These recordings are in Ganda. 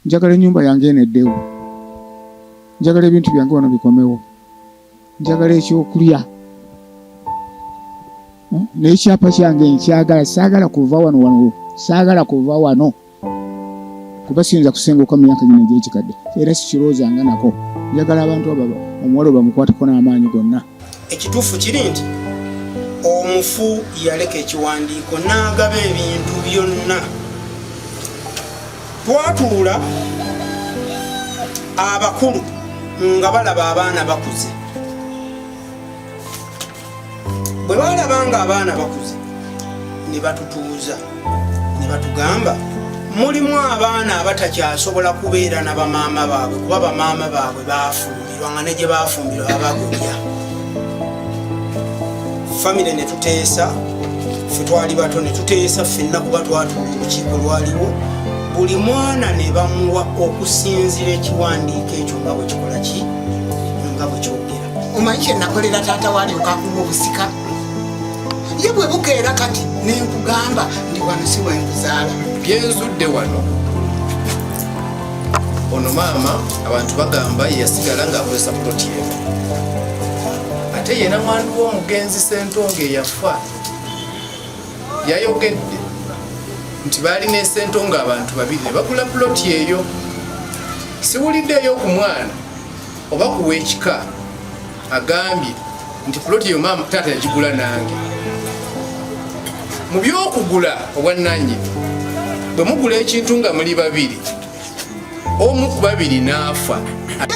njagala ennyumba yange eneddewo, njagala ebintu byange wano bikomewo, njagala ekyokulya n'ekyapa kyange nkyagala, saagala kuva wano, saagala kuva wano kuba siyinza kusenguka mu myaka gino egy'ekikadde era sikiroozanga nako. Njagala abantu abo omuwala bamukwateko n'amaanyi gonna. Ekituufu kiri nti omufu yaleka ekiwandiiko n'agaba ebintu byonna. Twatuula abakulu nga balaba abaana bakuze. Bwe balaba nga abaana bakuze ne batutuuza ne batugamba mulimu abaana abatakyasobola kubeera na bamaama baabwe kuba bamaama baabwe baafumbirwa nga ne gye baafumbirwa babagumya. Famire ne tuteesa, ffe twali bato ne tuteesa ffenna kuba twatuula olukiiko lwaliwo, buli mwana ne bamuwa okusinzira ekiwandiiko ekyo nga bwe kikola ki nga bwe kyogera. Omanyi kye nakolera taata wali okakuma obusika ye bwe bukeera kati nenkugamba ndi wano si wenkuzaala byenzudde wano. Ono maama abantu bagamba yasigala ng'akozesa puloti emu, ate yena mwandu w'omugenzi Ssentonge eyafa yayogedde nti baalina eSsentonge abantu babiri ne bagula puloti eyo. Siwuliddeyo ku mwana oba kuwa ekika agambye nti puloti eyo maama taata yagigula nange. Mu by'okugula obwannannyini bwe mugula ekintu nga muli babiri, omu ku babiri n'afa.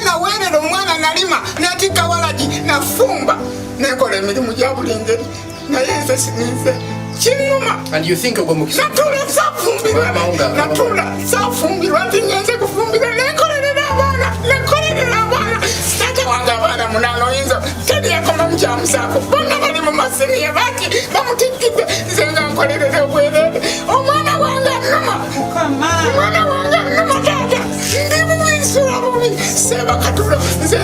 naweerera omwana nalima natikka walagi nafumba nenkola emirimu gya buli ngeri naye nze sininze kinnuma. Natula saafumbirwa nti ngenze kufumbira nenkolerera abaana taata wange abaana munaana oyinza teri yakoma mukyamusaako bonna bali mu masiriya bati bamutikkidde nze nga nkolerera obwereere. Omwana wange annuma taata ndi bubi nsula bubi sebakatulo nze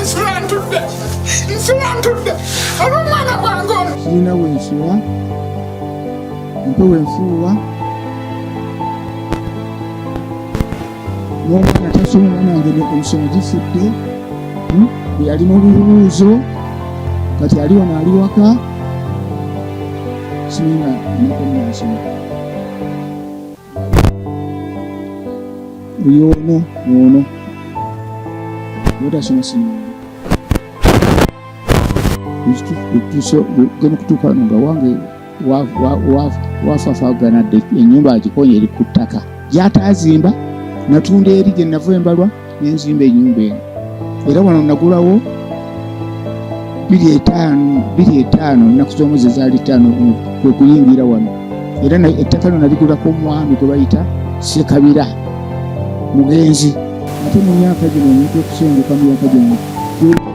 nsula ntudde olw'omwana wange ono sirina wensula mpe wenfuuwa n'omwana tasoma. Omwana wange omusomo gifudde, bwe yali mu bibuuzo kati ali wano ali waka simina nakomunsoma ono otasoma singa gena kutuuka wano nga wange wafaafaganadde ennyumba agikonye eri ku ttaka gy'ataazimba, natunda eri gye nava embalwa nenzimba ennyumba eno era wano nagulawo 2,500 ennaku z'omwezi ezaali 5 kwe kuyingira wano era ettaka lino naligulako omwami gwe bayita Ssekabira mugenzi. Ate mu myaka gino omuntu okusenguka mu myaka gino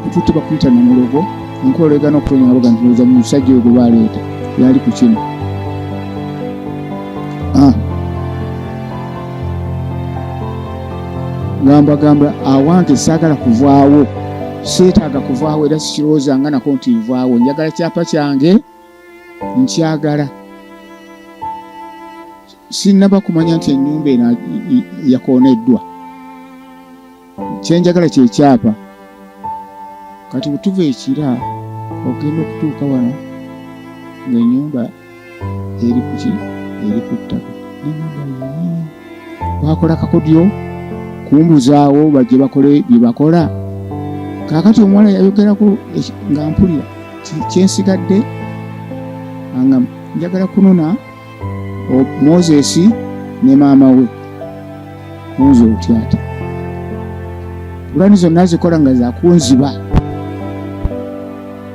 kututte bakuyita Namulogo enkolegana okutonya baga nti oza musajja oyo gwe baleeta yali ku kino. Gamba awange saagala kuvaawo, seetaaga kuvaawo era sikirowoozanga nako nti nvaawo. Njagala kyapa kyange nkyagala. Sinnaba kumanya nti ennyumba eno yakooneddwa. Kyenjagala kyekyapa. Kati bwetuva ekira ogenda okutuuka wano ng'ennyumba eri ku ttaka. Bakola kakodyo kumbuzaawo bajje bakole bye bakola. Kaakati omuwala yayogerako nga mpulira kyensigadde nga njagala kunona Moses ne maama we kunze otyata. Pulani zonna zikola nga zakunziba.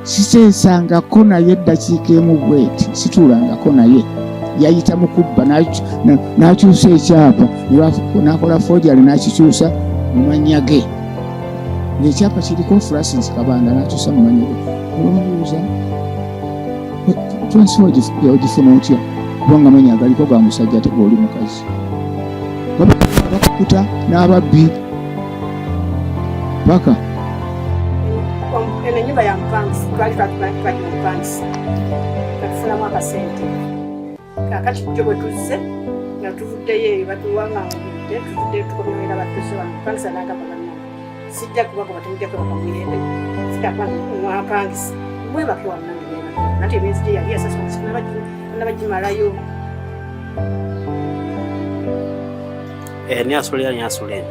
Siseesangako naye eddakiika emu bweti, situulangako naye. Yayita mu kubba n'akyusa ekyapa n'akola forgery n'akikyusa mu mannya ge. Ng'ekyapa kiriko Francis Kabanda n'akyusa mu mannya ge. Olumubuuza transfer ogifuna otya? Kubanga amanya agaliko ga musajja ate oli mukazi. Bakukuta n'ababbi paka eno nyumba ya mpangisi twali twali mpangisi katufunamu akasente kakati kyo bwe tuzze nga tuvuddeyo eyo batuwanga tuvuddeyo tukomera batusoba pangisa n'agamba banna sijja kubagoba temujjako bakamuyembe mwapangisa mwebake wannange nate emyezi gye yali yasasnabagimalayo ni asulira ni asuleni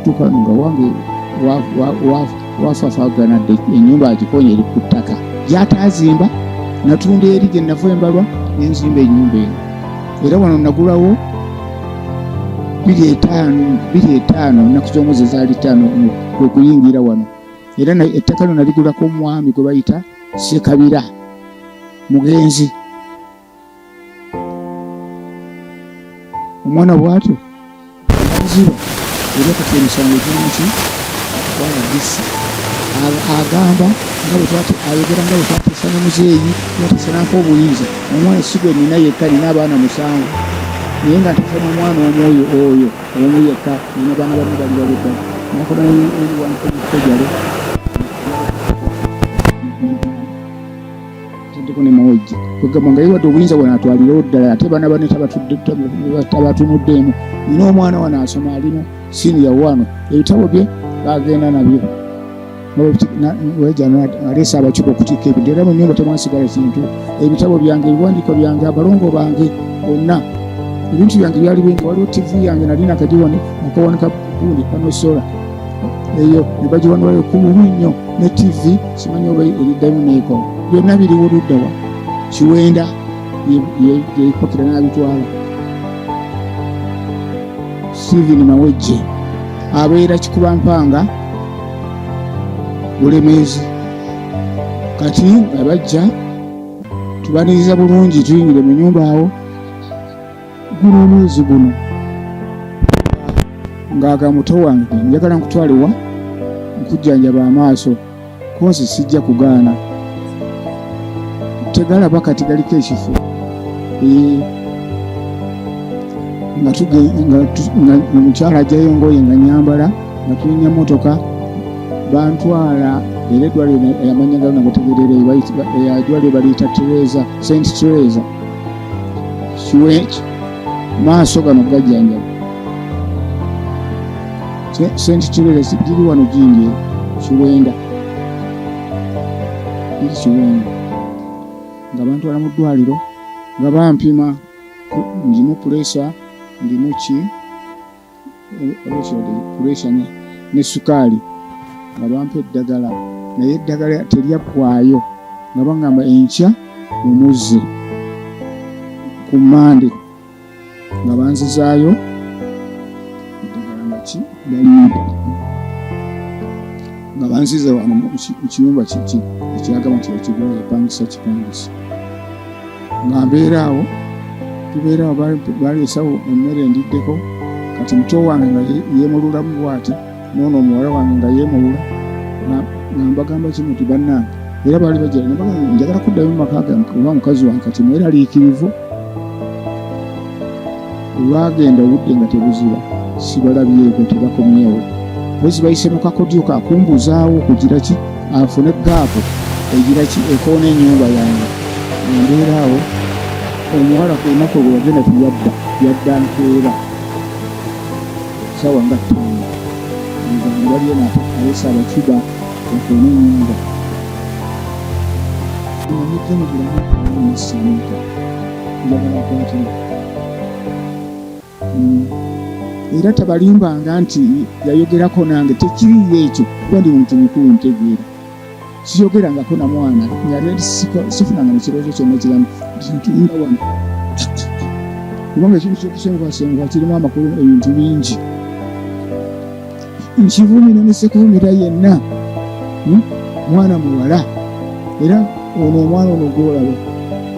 kutuuka nga wange wafaafaganadde ennyumba agikonya eri ku ttaka gy'ataazimba natunda eri gye nava embalwa nenzimba ennyumba eno era wano nagulawo 25 ennaku z'omwezi ezaali 5 kwe kuyingira wano era ettaka lino naligulako omwami gwe bayita Ssekabira mugenzi omwana bw'atyo ziba era kati emisango gy'omuki atwala disi agamba ayogera nga bwe twateesa ne muzeeyi twateesa nanka obuyinza omwana si gwe nina yekka nina abaana 7 naye nga nteekamu omwana oyo omu yekka nina baana bano bali baleka nakola ewantojalo tendeko ne mawojje kwegamba nga yewadde obuyinza bwana atwalirewo ddala ate baana bane tabatunuddeemu nina omwana wano asoma alimu siniya wano ebitabo bye bagenda nabyo aleesa abakiiko okutikka ebintu era mu nnyumba temwasigala kintu ebitabo byange ebiwandiiko byange abalongo bange bonna ebintu byange byali bingi waliwo tivi yange nali nakagiwani nakawanika gundi panosola eyo nebagiwanulayo ku bubi nnyo ne tivi simanyi oba eriddamu neeko byonna biriwo luddawa Kiwenda yeipakira n'abitwala Steven Mawejje abeera Kikuba Mpanga Bulemeezi kati nga bajja tubaniriza bulungi tuyingire mu nyumba awo guno omwezi guno ng'aga muto wange njagala nkutwalewa nkujjanjaba amaaso konsi sijja kugaana tegalaba kati galiko ekifo nga mukyala ajjayo ngoye nga nyambala nga tulinya motoka bantwala era eddwaliro amanya galo nagotegerera eddwaliro baliyita Teresa St. Teresa maaso gano gajjanjaba St. Teresa giri wano gingi Kiwenda giri Kiwenda nga bantwala mu ddwaliro nga bampima ndimu puresha ndimu puresha ne sukaali nga bampa eddagala naye eddagala teryaggwayo nga baŋŋamba enkya mumuzze ku Mande nga banzizaayo eddagala naki balimpa nga banziza wano mu kiyumba kiki ekyagamba nti bakigula yapangisa kipangisa nga mbeeraawo tubeeraawo baleesawo emmere endiddeko kati muto wange nga yeemululamu bwati noono omuwala wange nga yeemulula nga mbagamba kimu ti bannange era baali bajja njagala kuddayo mu maka gange oba mukazi wange kati mweraliikirivu olwagenda obudde nga tebuziba sibalabyeko tebakomyewo bwezi bayise mu kakodyo kakumbuzaawo kugira ki afune gaapu egira ki ekoona ennyumba yange embeeraawo omuwala ku lunaku olwo wagenda tiyadda nkeera sawa nga 5 baliyo naleesa abakiba ekoona ennyumba amajjemugiramusamuka njagala kwatira era tabalimbanga nti yayogerako nange tekiriyo ekyo kuba ndi muntu mukulu ntegeera siyogerangako na mwana sifunanga nekirowoozo kyonna kiramu ntunda wano kubanga ekintu kyokusengwasengwa kirimu amakulu ebintu bingi nkivumira ne sekuvumira yenna mwana muwala era ono omwana ono gwolaba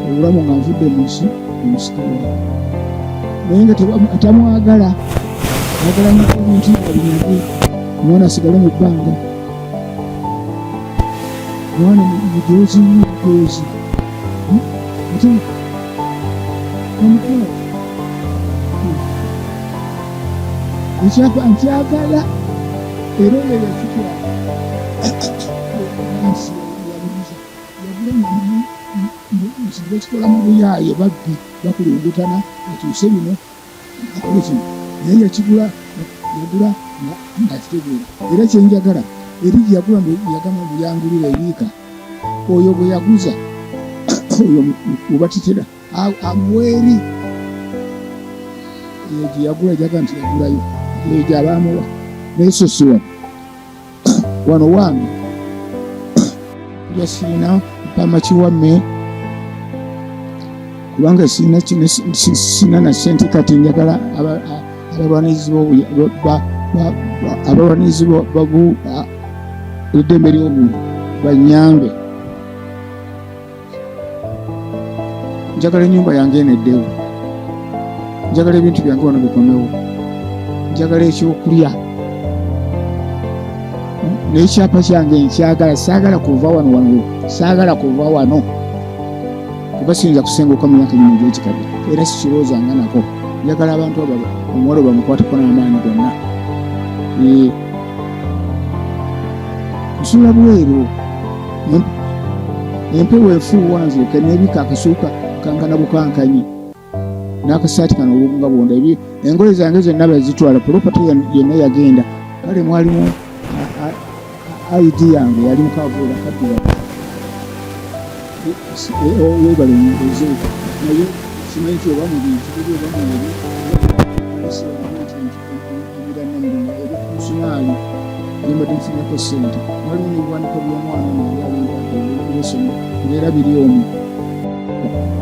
obulamu nga nvudde mu nsi omusikawa naye nga tamwagala ayagala nnyo ebintu abinyage omwana asigale mu bbanga mwana mujoozi nnyo mujoozi ate omukwazi ekyapa nkyagala era oyo yakitwala yagula kikola mu buyaaye babbi bakulungutana atuuse bino akole kino naye yakigula yagula nga kitegeera era kyenjagala eri gyeyagula yagamba muyangulira eriika oyo bwe yaguza oyo webatitera amuweeri eyo gyeyagula jaga nti yagulayo eyo gyabamuwa naye so si wano wange yasirina pamakiwamme kubanga sina na sente kati njagala abalwanizi eddembe ly'obuntu banyambe. Njagala ennyumba yange eneddewo, njagala ebintu byange wano bikomewo, njagala ekyokulya n'ekyapa kyange nkyagala. Saagala kuva wano kuba siyinza kusenguka mu myaka gino egy'ekikadde era sikiroozanga nako. Njagala abantu abo omuwala bamukwateko n'amaanyi gonna. Nsula bweru empewo efuuwa nziruka n'ebika akasuuka kankana bukankanyi n'akasaati kano obunga bwonda engoye zange zonna bazitwala propati yenna yagenda. Kale mwalimu ID yange yali mukavuula kadduwa webale muze naye simanyi nti oba mu bintu biri oba mu biri musumaali gyembadde nfunako ssente waliwo n'ebiwandiiko by'omwana omuyalingaesoma ngaera biri omu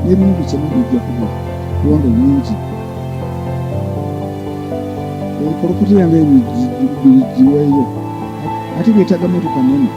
n'ebimu bikyemu bijja kuba kubanga bingi. Polokoti yange bigiweeyo ate byetaaga motoka nene